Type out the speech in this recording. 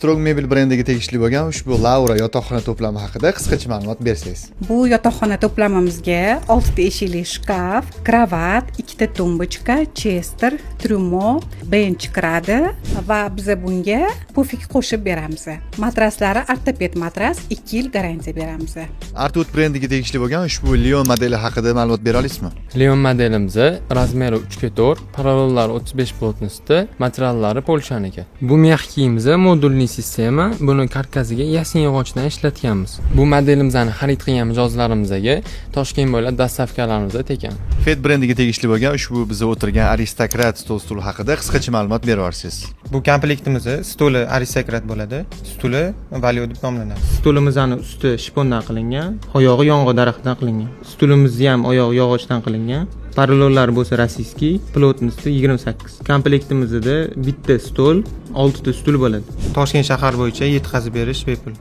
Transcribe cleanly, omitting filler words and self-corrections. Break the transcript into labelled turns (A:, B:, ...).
A: Strong Mebel brendiga tegishli bo'lgan ushbu Laura yotoqxona to'plami haqida qisqacha ma'lumot bersangiz.
B: Bu yotoqxona to'plamimizga 6 ta eshikli shkaf, kravat, 2 ta tumbochka, chester, trumo, bench kiradi va biz bunga pufik qo'shib beramiz. Matraslari ortoped matras 2 yil garantiya beramiz.
A: Artwood brendiga tegishli bo'lgan ushbu Leon modeli haqida ma'lumot bera olasizmi?
C: Leon modelimiz razmeri 3x4, parallellar 35 plotnosti, materiallari polshaniki. Bu mexkiyimiz modulli sistema, buni karkasiga yasin yog'ochdan ishlatganmiz. Bu modelimizning xarid qilgan mijozlarimizga Toshkent bo'ylab dastavkalarimiz tekan.
A: Fed brendiga tegishli bo'lgan ushbu biz o'tirgan aristokrat stol haqida qisqacha ma'lumot berib yuborsangiz.
D: Bu komplektimiz stuli aristokrat bo'ladi. Stuli value deb nomlanadi. Stulimizning usti shipondan qilingan, oyog'i yong'oq daraxtdan qilingan. Stulimizni ham oyog'i yog'ochdan qilingan. Parallellar bo'lsa rossiyskiy, plotnosti 28. Komplektimizda bitta stol, 6 ta stul bo'ladi. Toshkent shahar bo'yicha yetkazib berish bepul.